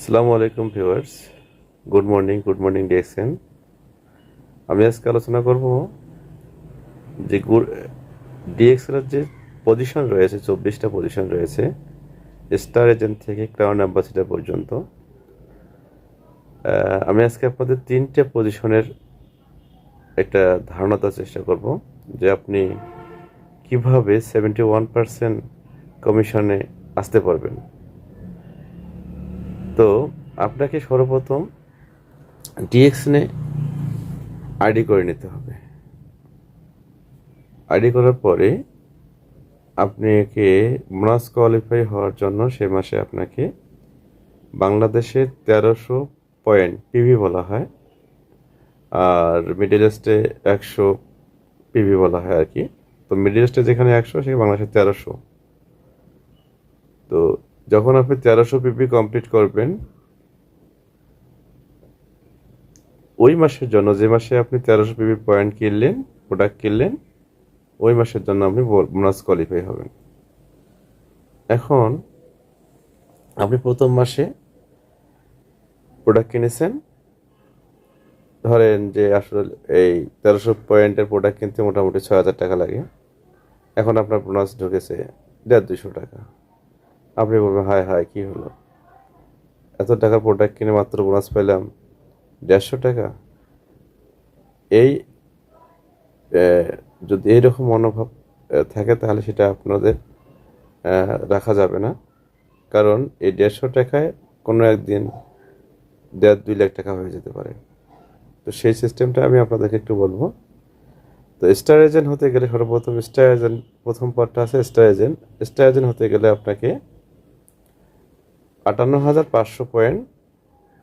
আসসালামু আলাইকুম viewers. Good morning DXN. আমি আজকে আলোচনা করব যে ডিএক্সএন এর যে পজিশন রয়েছে, 24টা পজিশন রয়েছে স্টার এজেন্ট থেকে ক্রাউন অ্যাম্বাসিডার পর্যন্ত। আমি আজকে আপনাদের 3টে পজিশনের একটা ধারণা দেওয়ার চেষ্টা করব যে আপনি কিভাবে 71% কমিশনে আসতে পারবেন। তো আপনাকে সর্বপ্রথম ডিএক্সএনে আইডি করে নিতে হবে। আইডি করার পরে আপনাকে বোনাস কোয়ালিফাই হওয়ার জন্য সে মাসে আপনাকে বাংলাদেশে 1300 পয়েন্ট পিভি বলা হয়, আর মিডল ইস্টে 100 পিভি বলা হয় আর কি। তো মিডল ইস্টে যেখানে 100 সেখানে বাংলাদেশে 1300। তো যখন আপনি 1300 পিভি কমপ্লিট করবেন ওই মাসের জন্য, যে মাসে আপনি 1300 পিভি পয়েন্ট কিনলেন, প্রোডাক্ট কিনলেন, ওই মাসের জন্য আপনি বোনাস কোয়ালিফাই হবেন। এখন আপনি প্রথম মাসে প্রোডাক্ট কিনেছেন, ধরেন যে আসলে এই 1300 পয়েন্টের প্রোডাক্ট কিনতে মোটামুটি 6000 টাকা লাগে। এখন আপনার বোনাস ঢুকেছে 150 টাকা। আপনি বলবেন হায় হায় কী হলো, এত টাকার প্রোডাক্ট কিনে মাত্র বোনাস পেলাম 150 টাকা। এই যদি এইরকম মনোভাব থাকে তাহলে সেটা আপনাদের রাখা যাবে না, কারণ এই 150 টাকায় কোনো একদিন 1.5-2 লাখ টাকা হয়ে যেতে পারে। তো সেই সিস্টেমটা আমি আপনাদেরকে একটু বলবো। তো স্টার এজেন্ট হতে গেলে সর্বপ্রথম স্টার এজেন্ট, প্রথম পার্টটা আছে স্টার এজেন্ট। স্টার এজেন্ট হতে গেলে আপনাকে 58,500 পয়েন্ট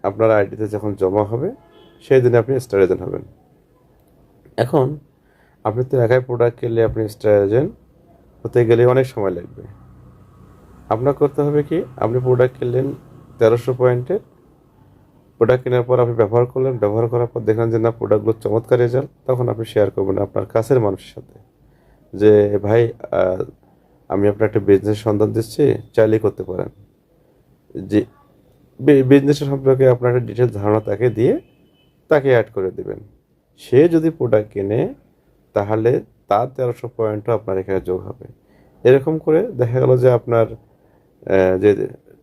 আপনার আইডিতে যখন জমা হবে সেই দিনে আপনি স্টার এজেন্ট হবেন। এখন আপনি তো একাই প্রোডাক্ট কিনলে আপনি স্টার এজেন্ট হতে গেলে অনেক সময় লাগবে। আপনার করতে হবে কি, আপনি প্রোডাক্ট কিনলেন 1300 পয়েন্টের, প্রোডাক্ট কেনার পর আপনি ব্যবহার করলেন, ব্যবহার করার পর দেখলেন যে না প্রোডাক্টগুলো চমৎকার রেজাল্ট, তখন আপনি শেয়ার করবেন আপনার কাছের মানুষের সাথে যে ভাই, আমি আপনার একটা বিজনেস সন্ধান দিচ্ছি, চাইলেই করতে পারেন। যে বিজনেসের সম্পর্কে আপনার একটা ডিটেলস ধারণা তাকে দিয়ে তাকে অ্যাড করে দেবেন। সে যদি প্রোডাক্ট কেনে তাহলে তার 1300 পয়েন্টও আপনার এখানে যোগ হবে। এরকম করে দেখা গেল যে আপনার যে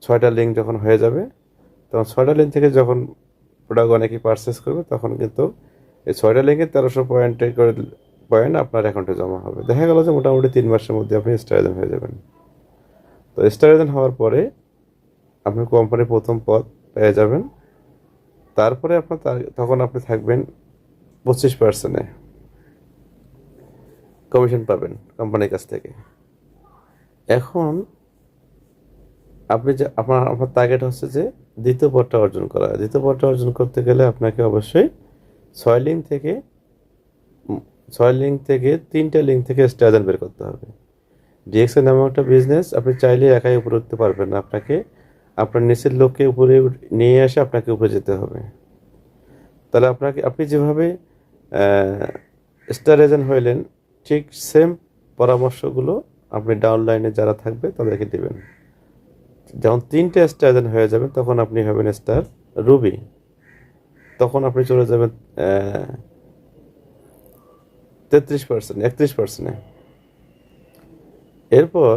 6টা লিঙ্ক যখন হয়ে যাবে, তখন 6টা লিঙ্ক থেকে যখন প্রোডাক্ট অনেকেই পারচেস করবে তখন কিন্তু এই 6টা লিঙ্কে 1300 পয়েন্টে করে পয়েন্ট আপনার অ্যাকাউন্টে জমা হবে। দেখা গেল যে মোটামুটি 3 মাসের মধ্যে আপনি স্টার এজেন্ট হয়ে যাবেন। তো স্টার এজেন্ট হওয়ার পরে আপনি কোম্পানির প্রথম পদ পেয়ে যাবেন। তারপরে আপনার তখন আপনি থাকবেন 25% কমিশন পাবেন কোম্পানির কাছ থেকে। এখন আপনি যে আপনার টার্গেট হচ্ছে যে দ্বিতীয় পদটা অর্জন করা। দ্বিতীয় পদটা অর্জন করতে গেলে আপনাকে অবশ্যই 6 লিঙ্ক থেকে 3টে লিঙ্ক থেকে স্টার এজেন্ট বের করতে হবে। ডিএক্সএন নামে একটা বিজনেস, আপনি চাইলে একাই উপরে উঠতে পারবেন না, আপনাকে আপনার নিচের লোককে উপরে নিয়ে এসে আপনাকে উপরে যেতে হবে। তাহলে আপনি যেভাবে স্টার এজেন্ট হইলেন, ঠিক সেম পরামর্শগুলো আপনি ডাউনলাইনে যারা থাকবে তাদেরকে দেবেন। যখন 3টে স্টার এজেন্ট হয়ে যাবেন তখন আপনি হবেন স্টার রুবি। তখন আপনি চলে যাবেন 33%, 31%। এরপর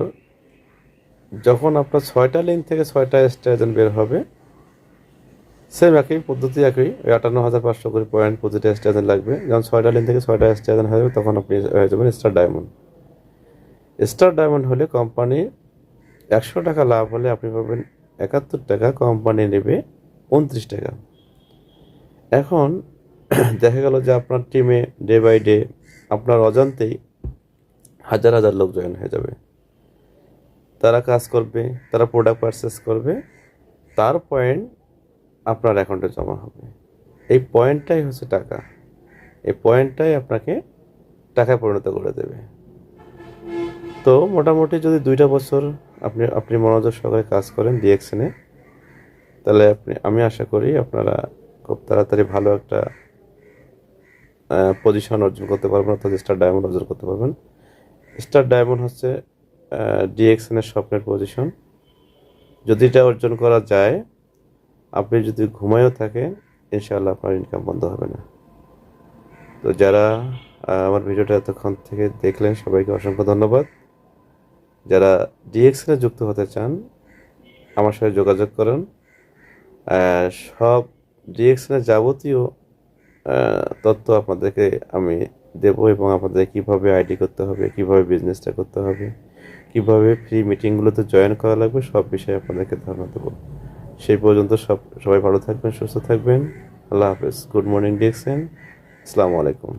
যখন আপনার 6টা লিঙ্ক থেকে 6টা স্টার এজেন্ট বের হবে, সেম একই পদ্ধতি, একই ওই 58,500 করে পয়েন্ট প্রতিটা স্টার এজেন্ট লাগবে। যখন 6টা লিঙ্ক থেকে 6টা স্টার এজেন্ট হয়ে যাবে তখন আপনি হয়ে যাবেন স্টার ডায়মন্ড। স্টার ডায়মন্ড হলে কোম্পানির 100 টাকা লাভ হলে আপনি পাবেন 71 টাকা, কোম্পানি নেবে 29 টাকা। এখন দেখা গেল যে আপনার টিমে ডে বাই ডে আপনার অজান্তেই হাজার হাজার লোক জয়েন হয়ে যাবে। তারা কাজ করবে, তারা প্রোডাক্ট পারচেস করবে, তার পয়েন্ট আপনার অ্যাকাউন্টে জমা হবে। এই পয়েন্টটাই হচ্ছে টাকা। এই পয়েন্টটাই আপনাকে টাকায় পরিণত করে দেবে। তো মোটামুটি যদি 2টা বছর আপনি মনোযোগ সহকারে কাজ করেন ডিএক্সএনে, তাহলে আমি আশা করি আপনারা খুব তাড়াতাড়ি ভালো একটা পজিশন অর্জন করতে পারবেন, অর্থাৎ স্টার ডায়মন্ড অর্জন করতে পারবেন। স্টার ডায়মন্ড হচ্ছে ডিএক্সএনের স্বপ্নের পজিশন। যদি এটা অর্জন করা যায় আপনি যদি ঘুমায়ও থাকেন ইনশাআল্লাহ আপনার ইনকাম বন্ধ হবে না। তো যারা আমার ভিডিওটা এতক্ষণ থেকে দেখলেন সবাইকে অসংখ্য ধন্যবাদ। যারা ডিএক্সএলে যুক্ত হতে চান আমার সাথে যোগাযোগ করুন। সব ডিএক্সএলের যাবতীয় তথ্য আপনাদেরকে আমি দেবো এবং আপনাদের কীভাবে আইডি করতে হবে, কীভাবে বিজনেসটা করতে হবে, কীভাবে ফ্রি মিটিংগুলোতে জয়েন করা লাগবে সব বিষয়ে আপনাদেরকে ধারণা দেবো। সেই পর্যন্ত সবাই ভালো থাকবেন, সুস্থ থাকবেন। আল্লাহ হাফেজ। Good morning DXN. আসসালামু আলাইকুম।